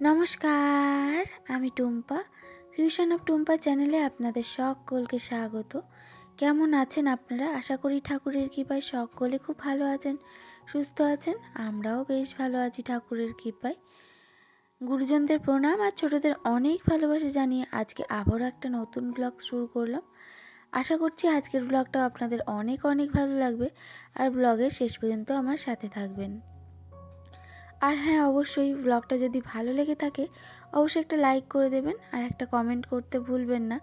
নমস্কার, আমি Tumpa. Fusion of Tumpa চ্যানেলে আপনাদের সকলকে স্বাগত। কেমন আছেন আপনারা? আশা করি ঠাকুরের কৃপায় সকলে খুব ভালো আছেন, সুস্থ আছেন। আমরাও বেশ ভালো আছি ঠাকুরের কৃপায়। গুরুজনদের প্রণাম আর ছোটদের অনেক ভালোবাসা জানিয়ে আজকে আবারও একটা নতুন ব্লগ শুরু করলাম। আশা করছি আজকের ব্লগটাও আপনাদের অনেক অনেক ভালো লাগবে আর ব্লগের শেষ পর্যন্ত আমার সাথে থাকবেন। আর হ্যাঁ, অবশ্যই ব্লগটা যদি ভালো লেগে থাকে অবশ্যই একটা লাইক করে দেবেন আর একটা কমেন্ট করতে ভুলবেন না।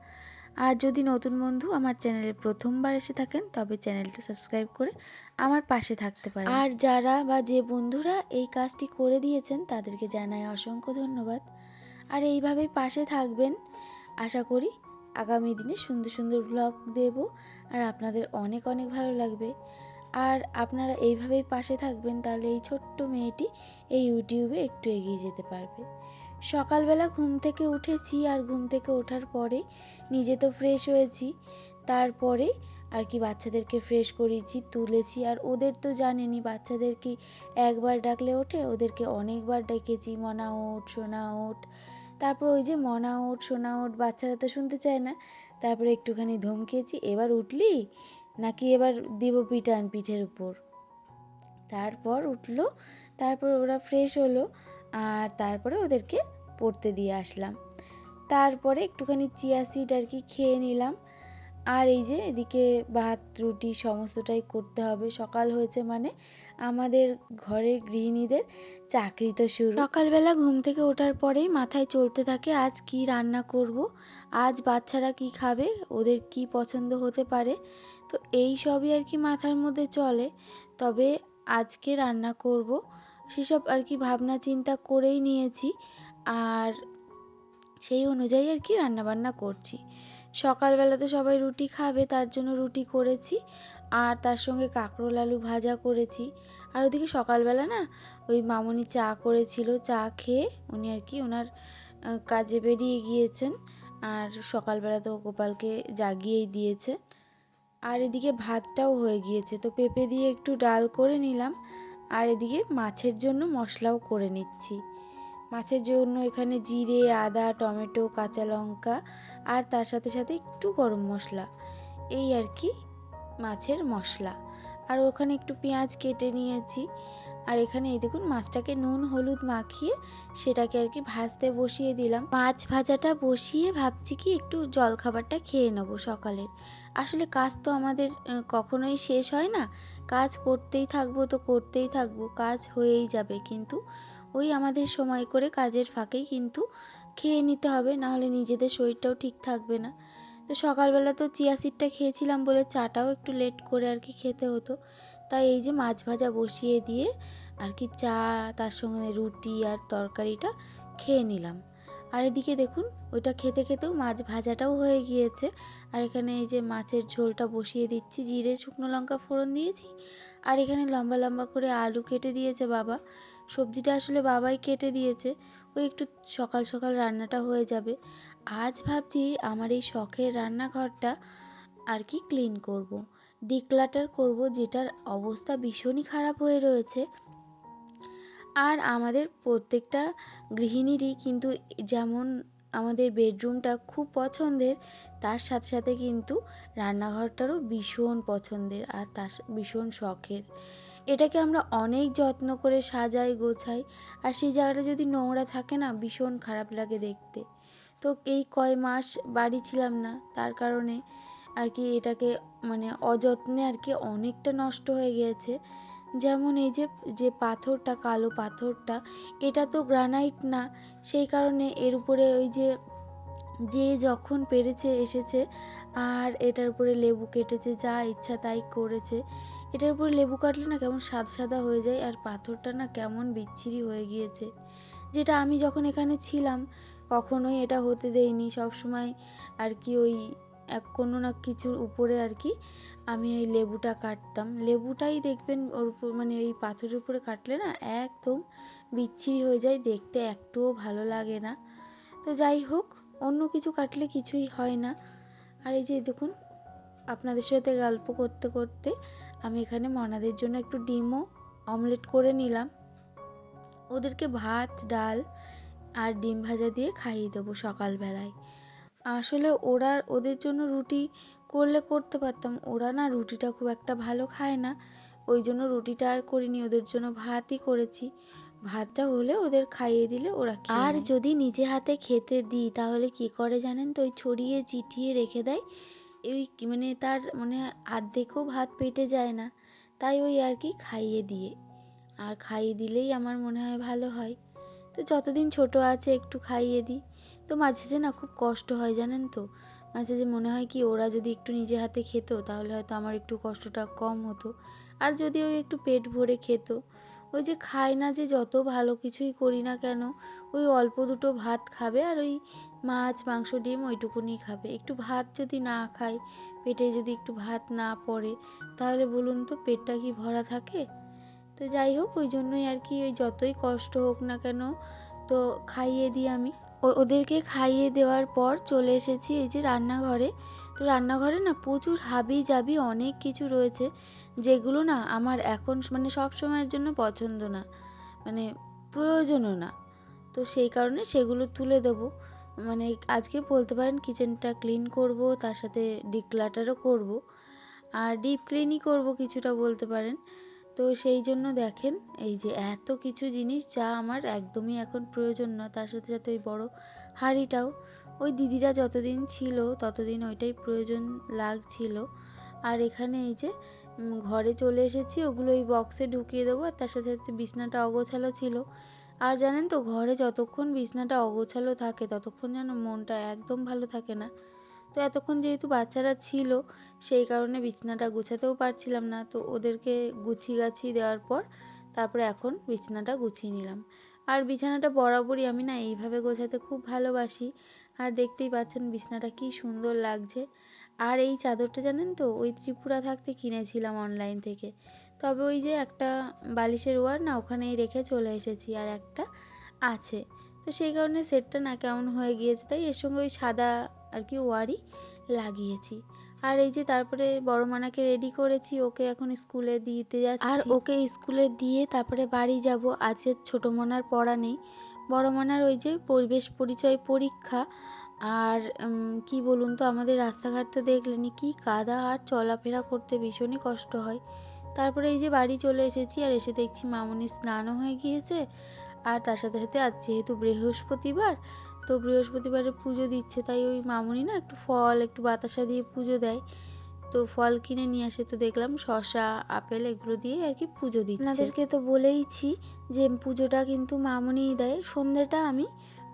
আর যদি নতুন বন্ধু আমার চ্যানেলে প্রথমবার এসে থাকেন তবে চ্যানেলটা সাবস্ক্রাইব করে আমার পাশে থাকতে পারেন। আর যারা বা যে বন্ধুরা এই কাজটি করে দিয়েছেন তাদেরকে জানাই অসংখ্য ধন্যবাদ। আর এইভাবেই পাশে থাকবেন। আশা করি আগামী দিনে সুন্দর সুন্দর ব্লগ দেব আর আপনাদের অনেক অনেক ভালো লাগবে। আর আপনারা এইভাবেই পাশে থাকবেন, তাহলে এই ছোট্ট মেয়েটি এই ইউটিউবে একটু এগিয়ে যেতে পারবে। সকালবেলা ঘুম থেকে উঠেছি আর ঘুম থেকে ওঠার পরে নিজে তো ফ্রেশ হয়েছি, তারপরে আর কি বাচ্চাদেরকে ফ্রেশ করিয়েছি, তুলেছি। আর ওদের তো জানেনই, বাচ্চাদেরকে একবার ডাকলে ওঠে, ওদেরকে অনেকবার ডেকেছি, মনা ওঠ, সোনা ওঠ। তারপর ওই যে মনা ওঠ, সোনা ওঠ, বাচ্চারা তো শুনতে চায় না। তারপরে একটুখানি ধমকিয়েছি, এবার উঠলি নাকি এবার দিব পিটান পিঠের উপর। তারপর উঠলো, তারপর ওরা ফ্রেশ হলো আর তারপরে ওদেরকে পড়তে দিয়ে আসলাম। তারপরে একটুখানি চিয়া সিড আর কি খেয়ে নিলাম। আর এই যে এদিকে ভাত রুটি সমস্তটাই করতে হবে। সকাল হয়েছে মানে আমাদের ঘরের গৃহিণীদের চাকরি তো শুরু। সকালবেলা ঘুম থেকে ওঠার পরেই মাথায় চলতে থাকে আজ কি রান্না করব, আজ বাচ্চারা কি খাবে, ওদের কি পছন্দ হতে পারে। তো এই সবই আর কি মাথার মধ্যে চলে। তবে আজকে রান্না করব সেসব আর কি ভাবনা চিন্তা করেই নিয়েছি আর সেই অনুযায়ী আর কি রান্নাবান্না করছি। সকালবেলা তো সবাই রুটি খাবে, তার জন্য রুটি করেছি আর তার সঙ্গে কাঁকরোল আলু ভাজা করেছি। আর ওদিকে সকালবেলা না ওই মামুনি চা করেছিল, চা খেয়ে উনি আর কি ওনার কাজে বেরিয়ে গিয়েছেন। আর সকালবেলা তো গোপালকে জাগিয়েই দিয়েছে। আর এদিকে ভাতটাও হয়ে গিয়েছে, তো পেঁপে দিয়ে একটু ডাল করে নিলাম। আর এদিকে মাছের জন্য মশলাও করে নিচ্ছি। মাছের জন্য এখানে জিরে, আদা, টমেটো, কাঁচা লঙ্কা আর তার সাথে সাথে একটু গরম মশলা, এই আর কি মাছের মশলা। আর ওখানে একটু পেঁয়াজ কেটে নিয়েছি। আর এখানে এই দেখুন মাছটাকে নুন হলুদ মাখিয়ে সেটাকে আর কি ভাজতে বসিয়ে দিলাম। মাছ ভাজাটা বসিয়ে ভাবছি কি একটু জলখাবারটা খেয়ে নেবো সকালের। আসলে কাজ তো আমাদের কখনোই শেষ হয় না, কাজ করতেই থাকবো তো করতেই থাকবো, কাজ হয়েই যাবে। কিন্তু ওই আমাদের সময় করে কাজের ফাঁকেই কিন্তু খেয়ে নিতে হবে, নাহলে নিজেদের শরীরটাও ঠিক থাকবে না। তো সকালবেলা তো চিয়া সিডটা খেয়েছিলাম বলে চাটাও একটু লেট করে আর কি খেতে হতো। তাই এই যে মাছ ভাজা বসিয়ে দিয়ে আর কি চা, তার সঙ্গে রুটি আর তরকারিটা খেয়ে নিলাম। আর এদিকে দেখুন ওইটা খেতে খেতেও মাছ ভাজাটাও হয়ে গিয়েছে। আর এখানে এই যে মাছের ঝোলটা বসিয়ে দিচ্ছি, জিরে শুকনো লঙ্কা ফোড়ন দিয়েছি। আর এখানে লম্বা লম্বা করে আলু কেটে দিয়েছে বাবা। সবজিটা আসলে বাবাই কেটে দিয়েছে, ওই একটু সকাল সকাল রান্নাটা হয়ে যাবে। আজ ভাবছি আমার এই শখের রান্নাঘরটা আর কি ক্লিন করব, ডিক্লাটার করব, যেটার অবস্থা ভীষণই খারাপ হয়ে রয়েছে। আর আমাদের প্রত্যেকটা গৃহিণীরই কিন্তু যেমন আমাদের বেডরুমটা খুব পছন্দের, তার সাথে সাথে কিন্তু রান্নাঘরটারও ভীষণ পছন্দের আর তার ভীষণ শখের। এটাকে আমরা অনেক যত্ন করে সাজাই গোছাই, আর সেই জায়গাটা যদি নোংরা থাকে না ভীষণ খারাপ লাগে দেখতে। তো এই কয় মাস বাড়ি ছিলাম না, তার কারণে আর কি এটাকে মানে অযত্নে আর কি অনেকটা নষ্ট হয়ে গিয়েছে। যেমন এই যে যে পাথরটা, কালো পাথরটা, এটা তো গ্রানাইট না, সেই কারণে এর উপরে ওই যে যে যখন পেরেছে এসেছে আর এটার উপরে লেবু কেটেছে, যা ইচ্ছা তাই করেছে। এটার উপরে লেবু কাটলে না কেমন সাদা সাদা হয়ে যায়, আর পাথরটা না কেমন বিচ্ছিরি হয়ে গিয়েছে, যেটা আমি যখন এখানে ছিলাম কখনোই এটা হতে দেইনি। সবসময় আর কি ওই এক কোনো না কিছুর উপরে আর কি আমি ওই লেবুটা কাটতাম। লেবুটাই দেখবেন ওর উপর মানে ওই পাথরের উপরে কাটলে না একদম বিচ্ছিরি হয়ে যায়, দেখতে একটুও ভালো লাগে না। তো যাই হোক, অন্য কিছু কাটলে কিছুই হয় না। আর এই যে দেখুন আপনাদের সাথে গল্প করতে করতে আমি এখানে মনাদের জন্য একটু ডিমও অমলেট করে নিলাম। ওদেরকে ভাত ডাল আর ডিম ভাজা দিয়ে খাইয়ে দেবো সকালবেলায়। আসলে ওদের জন্য রুটি করলে করতে পারতাম, ওরা না রুটিটা খুব একটা ভালো খায় না, ওই জন্য রুটিটা আর করিনি, ওদের জন্য ভাতই করেছি। ভাতটা হলে ওদের খাইয়ে দিলে ওরা খেয়ে আর যদি নিজে হাতে খেতে দিই তাহলে কি করে জানেন তো, ওই ছড়িয়ে চিটিয়ে রেখে দেয়, ওই মানে তার মানে আর্ধেকও ভাত পেটে যায় না, তাই ওই আর কি খাইয়ে দিয়ে, আর খাইয়ে দিলেই আমার মনে হয় ভালো হয়। তো যতদিন ছোট আছে একটু খাইয়ে দিই। তো মাঝে যে না খুব কষ্ট হয় জানেন তো, মাঝে যে মনে হয় কি ওরা যদি একটু নিজে হাতে খেত তাহলে হয়তো আমার একটু কষ্টটা কম হতো, আর যদি ওই একটু পেট ভরে খেত। ওই যে খায় না, যে যত ভালো কিছুই করি না কেন, ওই অল্প দুটো ভাত খাবে, আর ওই মাছ মাংস ডিম ওইটুকুনি খাবে। একটু ভাত যদি না খায়, পেটে যদি একটু ভাত না পড়ে, তাহলে বলুন তো পেটটা কি ভরা থাকে? তো যাই হোক, ওই জন্যই আর কি, ওই যতই কষ্ট হোক না কেন, তো খাইয়ে দিই আমি। ওদেরকে খাইয়ে দেওয়ার পর চলে এসেছি এই যে রান্নাঘরে। তো রান্নাঘরে না প্রচুর হাবি জাবি অনেক কিছু রয়েছে, যেগুলো না আমার এখন মানে সব সময়ের জন্য পছন্দ না, মানে প্রয়োজনও না। তো সেই কারণে সেগুলো তুলে দেবো, মানে আজকে বলতে পারেন কিচেনটা ক্লিন করব, তার সাথে ডিক্লাটারও করব, আর ডিপ ক্লিনই করব কিছুটা বলতে পারেন। তো সেই জন্য দেখেন এই যে এত কিছু জিনিস যা আমার একদমই এখন প্রয়োজন না, তার সাথে সাথে ওই বড় হাঁড়িটাও ওই দিদিরা যতদিন ছিল ততদিন ওইটাই প্রয়োজন লাগছিল। আর এখানে এই যে ঘরে চলে এসেছি, ওগুলো ওই বক্সে ঢুকিয়ে দেবো, আর তার সাথে সাথে বিছনাটা অগোছালো ছিল। আর জানেন তো ঘরে যতক্ষণ বিছনাটা অগোছালো থাকে ততক্ষণ যেন মনটা একদম ভালো থাকে না। তো এতক্ষণ যেহেতু বাচ্চারা ছিল সেই কারণে বিছানাটা গুছাতেও পারছিলাম না, তো ওদেরকে গুছিয়ে গাছিয়ে দেওয়ার পর তারপরে এখন বিছানাটা গুছিয়ে নিলাম। আর বিছানাটা বরাবরই আমি না এইভাবে গোছাতে খুব ভালোবাসি, আর দেখতেই পাচ্ছেন বিছানাটা কি সুন্দর লাগছে। আর এই চাদরটা জানেন তো ওই ত্রিপুরা থাকতে কিনেছিলাম অনলাইন থেকে, তবে ওই যে একটা বালিশের ওয়ার না ওখানেই রেখে চলে এসেছি, আর একটা আছে, তো সেই কারণে সেটটা না কেমন হয়ে গিয়েছে, তাই এর সঙ্গে ওই সাদা আর কি ওয়ারই লাগিয়েছি। আর এই যে তারপরে বড় মানাকে রেডি করেছি, ওকে এখন স্কুলে দিতে যাচ্ছি, আর ওকে স্কুলে দিয়ে তারপরে বাড়ি যাব। আজকে ছোট মনার পড়া নেই, বড় মনার ওই যে পরিবেশ পরিচয় পরীক্ষা। আর কি বলুন তো, আমাদের রাস্তাঘাট তো দেখলেনি কি কাদা, আর চলাফেরা করতে ভীষণই কষ্ট হয়। তারপরে এই যে বাড়ি চলে এসেছি, আর এসে দেখছি মামুনির স্নানও হয়ে গিয়েছে, আর তার সাথে সাথে আজ যেহেতু বৃহস্পতিবার, তো বৃহস্পতিবারে পুজো দিচ্ছে, তাই ওই মামুনি না একটু ফল একটু বাতাসা দিয়ে পুজো দেয়, তো ফল কিনে নিয়ে আসে, তো দেখলাম শসা আপেল এগুলো দিয়ে আর কি পুজো দিচ্ছে। আপনাদেরকে তো বলেইছি যে পুজোটা কিন্তু মামুনিই দেয়, সন্ধ্যেটা আমি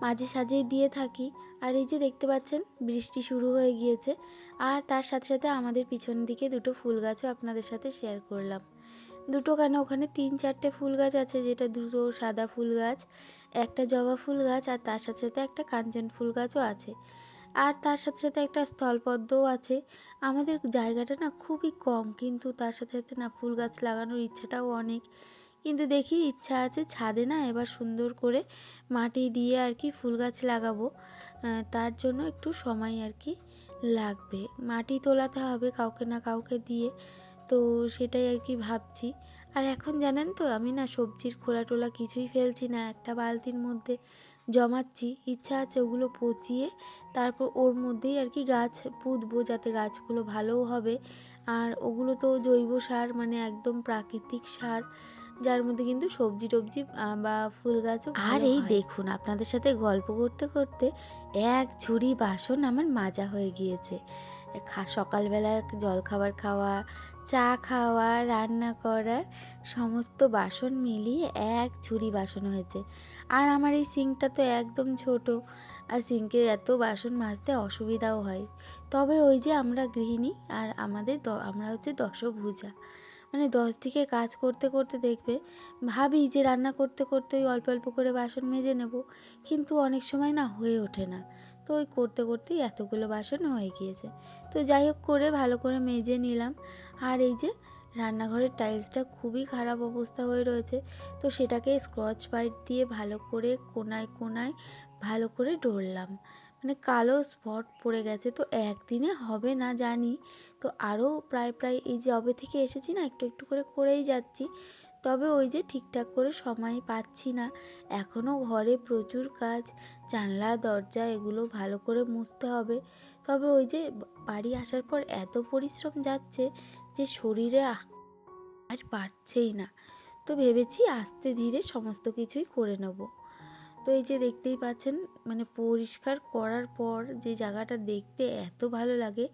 মাঝে সাঝেই দিয়ে থাকি। আর এই যে দেখতে পাচ্ছেন বৃষ্টি শুরু হয়ে গিয়েছে, আর তার সাথে সাথে আমাদের পিছন দিকে দুটো ফুল গাছও আপনাদের সাথে শেয়ার করলাম। দুটো কেন, ওখানে 3-4টে ফুল গাছ আছে, যেটা দুটো সাদা ফুল গাছ, একটা জবা ফুল গাছ, আর তার সাথে সাথে একটা কাঞ্চন ফুল গাছও আছে, আর তার সাথে সাথে একটা স্থলপদ্মও আছে। আমাদের জায়গাটা না খুবই কম, কিন্তু তার সাথে সাথে না ফুল গাছ লাগানোর ইচ্ছাটাও অনেক, কিন্তু দেখি ইচ্ছা আছে ছাদে না এবার সুন্দর করে মাটি দিয়ে আর কি ফুল গাছ লাগাবো। তার জন্য একটু সময় আর কি লাগবে, মাটি তোলাতে হবে কাউকে না কাউকে দিয়ে, তো সেটাই আর কি ভাবছি। আর এখন জানেন তো আমি না সবজির খোলা টোলা কিছুই ফেলছি না, একটা বালতির মধ্যে জমাচ্ছি, ইচ্ছা আছে ওগুলো পচিয়ে তারপর ওর মধ্যেই আর কি গাছ পুঁতবো, যাতে গাছগুলো ভালোও হবে। আর ওগুলো তো জৈব সার, মানে একদম প্রাকৃতিক সার, যার মধ্যে কিন্তু সবজি টবজি বা ফুল গাছও আর এই দেখুন আপনাদের সাথে গল্প করতে করতে এক ঝুড়ি বাসন আমার মাজা হয়ে গিয়েছে। সকালবেলা জলখাবার খাওয়া, চা খাওয়া, রান্না করার সমস্ত বাসন মিলিয়ে এক ঝুড়ি বাসন হয়েছে। আর আমার এই সিঙ্কটা তো একদম ছোট, আর সিঙ্কে এত বাসন মাজতে অসুবিধাও হয়। তবে ওই যে আমরা গৃহিণী, আর আমরা হচ্ছে দশভুজা, মানে 10 দিকে কাজ করতে করতে দেখবে ভাবি যে রান্না করতে করতে ওই অল্প অল্প করে বাসন মেজে নেব, কিন্তু অনেক সময় না হয়ে ওঠে না, তো ওই করতে করতেই এতগুলো বাসন হয়ে গিয়েছে। তো যাই হোক করে ভালো করে মেজে নিলাম। আর এই যে রান্নাঘরের টাইলসটা খুবই খারাপ অবস্থা হয়ে রয়েছে, তো সেটাকে স্কচ ব্রাইট দিয়ে ভালো করে কোনায় কোনায় ভালো করে ডললাম, মানে কালো স্পট পড়ে গেছে। তো একদিনে হবে না জানি, তো আরও প্রায় এই যে যবে থেকে এসেছি না একটু একটু করে করেই যাচ্ছি। তবে ওই যে ঠিকঠাক করে সময় পাচ্ছি না, এখনও ঘরে প্রচুর কাজ, জানলা দরজা এগুলো ভালো করে মুছতে হবে। তবে ওই যে বাড়ি আসার পর এত পরিশ্রম যাচ্ছে যে শরীরে আর পারছেই না। তো ভেবেছি আস্তে ধীরে সমস্ত কিছুই করে নেব। তো এই যে দেখতেই পাচ্ছেন, মানে পরিষ্কার করার পর যে জায়গাটা দেখতে এত ভালো লাগে,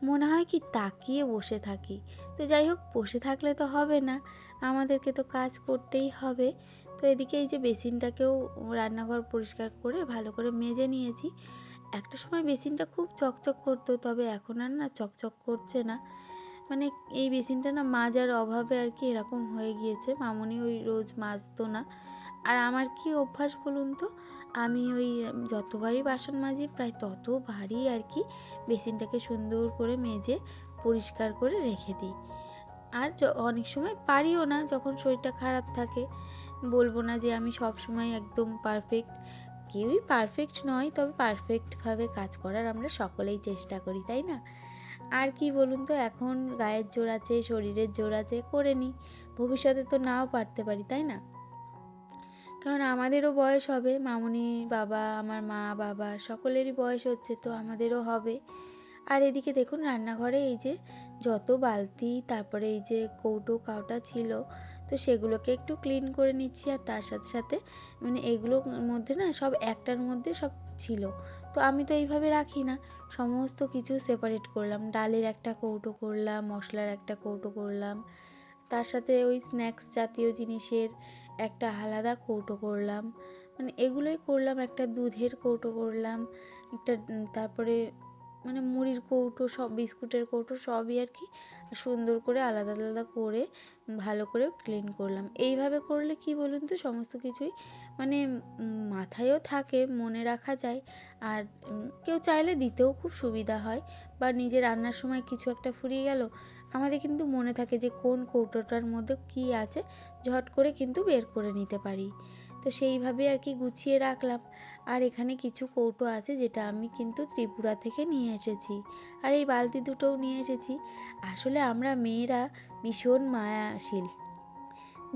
মনে হয় কি তাকিয়ে বসে থাকি। তো যাই হোক, বসে থাকলে তো হবে না, আমাদেরকে তো কাজ করতেই হবে। তো এদিকে এই যে বেসিনটাকেও রান্নাঘর পরিষ্কার করে ভালো করে মেজে নিয়েছি। একটা সময় বেসিনটা খুব চকচক করতো, তবে এখন আর না চকচক করছে না। মানে এই বেসিনটা না মাজার অভাবে আর কি এরকম হয়ে গিয়েছে। মামনি ওই রোজ মাজতো না। আর আমার কি অভ্যাস বলুন তো, আমি ওই যতবারই বাসন মাজি প্রায় ততবারই আর কি বেসিনটাকে সুন্দর করে মেজে পরিষ্কার করে রেখে দিই। আর অনেক সময় পারিও না, যখন শরীরটা খারাপ থাকে। বলবো না যে আমি সব সময় একদম পারফেক্ট, কেউই পারফেক্ট নয়, তবে পারফেক্টভাবে কাজ করার আমরা সকলেই চেষ্টা করি, তাই না? আর কি বলুন তো, এখন গায়ের জোর আছে, শরীরের জোর আছে, করে নিই। ভবিষ্যতে তো নাও পারতে পারি, তাই না? কারণ আমাদেরও বয়স হবে, মামুনির বাবা, আমার মা বাবা সকলেরই বয়স হচ্ছে, তো আমাদেরও হবে। আর এদিকে দেখুন রান্নাঘরে এই যে যত বালতি, তারপরে এই যে কৌটো কাউটা ছিল, তো সেগুলোকে একটু ক্লিন করে নিচ্ছি। আর তার সাথে সাথে মানে এগুলোর মধ্যে না সব একটার মধ্যে সব ছিল, তো আমি তো এইভাবে রাখি না, সমস্ত কিছু সেপারেট করলাম। ডালের একটা কৌটো করলাম, মশলার একটা কৌটো করলাম, তার সাথে ওই স্ন্যাক্স জাতীয় জিনিসের একটা আলাদা কৌটো করলাম, মানে এগুলোই করলাম। একটা দুধের কৌটো করলাম, একটা তারপরে মানে মুড়ির কৌটো, সব বিস্কুটের কৌটো সবই আর কি সুন্দর করে আলাদা আলাদা করে ভালো করে ক্লিন করলাম। এইভাবে করলে কি বলুন তো, সমস্ত কিছুই মানে মাথায়ও থাকে, মনে রাখা যায়। আর কেউ চাইলে দিতেও খুব সুবিধা হয়। বা নিজে রান্নার সময় কিছু একটা ফুরিয়ে গেল, আমাদের কিন্তু মনে থাকে যে কোন কৌটোটার মধ্যে কী আছে, ঝট করে কিন্তু বের করে নিতে পারি। তো সেইভাবে আর কি গুছিয়ে রাখলাম। আর এখানে কিছু কৌটো আছে যেটা আমি কিন্তু ত্রিপুরা থেকে নিয়ে এসেছি, আর এই বালতি দুটোও নিয়ে এসেছি। আসলে আমরা মেয়েরা ভীষণ মায়াশীল,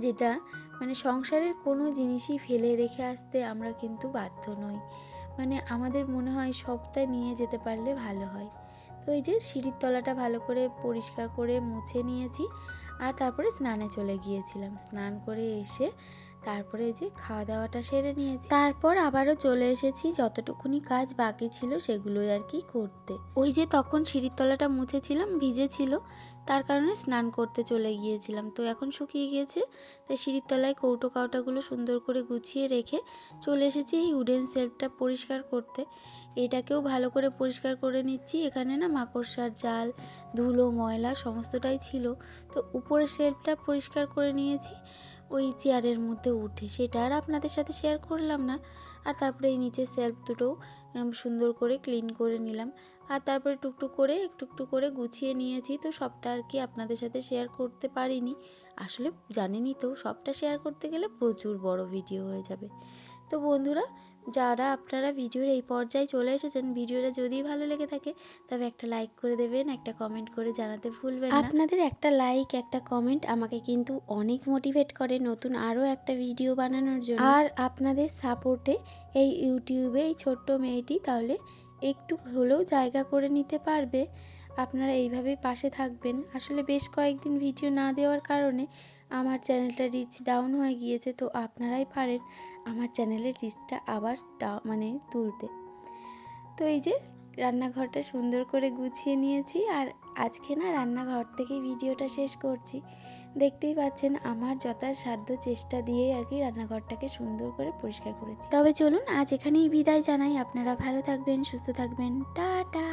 যেটা মানে সংসারের কোনো জিনিসই ফেলে রেখে আসতে আমরা কিন্তু বাধ্য নই। মানে আমাদের মনে হয় সবটা নিয়ে যেতে পারলে ভালো হয়। তো এই যে সিঁড়ির তলাটা ভালো করে পরিষ্কার করে মুছে নিয়েছি। আর তারপরে স্নানে চলে গিয়েছিলাম। স্নান করে এসে তারপরে যে খাওয়া দাওয়াটা সেরে নিয়েছি, তারপর আবারও চলে এসেছি যতটুকুনি কাজ বাকি ছিল সেগুলোই আর কি করতে। ওই যে তখন সিঁড়ির তলাটা মুছেছিলাম, ভিজেছিল, তার কারণে স্নান করতে চলে গিয়েছিলাম। তো এখন শুকিয়ে গিয়েছে, তাই সিঁড়ির তলায় কৌটো কাউটাগুলো সুন্দর করে গুছিয়ে রেখে চলে এসেছি এই উডেন শেলফটা পরিষ্কার করতে। এটাকেও ভালো করে পরিষ্কার করে নিচ্ছি। এখানে না মাকড়সার জাল, ধুলো, ময়লা সমস্তটাই ছিল। তো উপরের শেলফটা পরিষ্কার করে নিয়েছি ওই চেয়ারের মধ্যে উঠে, সেটা আর আপনাদের সাথে শেয়ার করলাম না। আর তারপরে এই নিচের শেলফ দুটোও সুন্দর করে ক্লিন করে নিলাম। আর তারপরে টুকটুক করে একটু একটু করে গুছিয়ে নিয়েছি। তো সবটা আর কি আপনাদের সাথে শেয়ার করতে পারিনি, আসলে জানেনই তো সবটা শেয়ার করতে গেলে প্রচুর বড় ভিডিও হয়ে যাবে। তো বন্ধুরা, যারা আপনারা ভিডিওর এই পর্যায়ে চলে এসেছেন, ভিডিওটা যদি ভালো লেগে থাকে তবে একটা লাইক করে দেবেন, একটা কমেন্ট করে জানাতে ভুলবেন না। আপনাদের একটা লাইক, একটা কমেন্ট আমাকে কিন্তু অনেক মোটিভেট করে নতুন আরও একটা ভিডিও বানানোর জন্য। আর আপনাদের সাপোর্টে এই ইউটিউবে এই ছোট্ট মেয়েটি তাহলে একটু হলেও জায়গা করে নিতে পারবে। আপনারা এইভাবেই পাশে থাকবেন। আসলে বেশ কয়েকদিন ভিডিও না দেওয়ার কারণে আমার চ্যানেলটা রিচ ডাউন হয়ে গিয়েছে, তো আপনারাই পারেন আমার চ্যানেলের রিচটা আবার মানে তুলতে। তো এই যে রান্নাঘরটা সুন্দর করে গুছিয়ে নিয়েছি। আর আজকে না রান্নাঘর থেকেই ভিডিওটা শেষ করছি। দেখতেই পাচ্ছেন আমার যথাসাধ্য চেষ্টা দিয়ে আর কি রান্নাঘরটাকে সুন্দর করে পরিষ্কার করেছি। তবে চলুন আজ এখানেই বিদায় জানাই। আপনারা ভালো থাকবেন, সুস্থ থাকবেন, টাটা।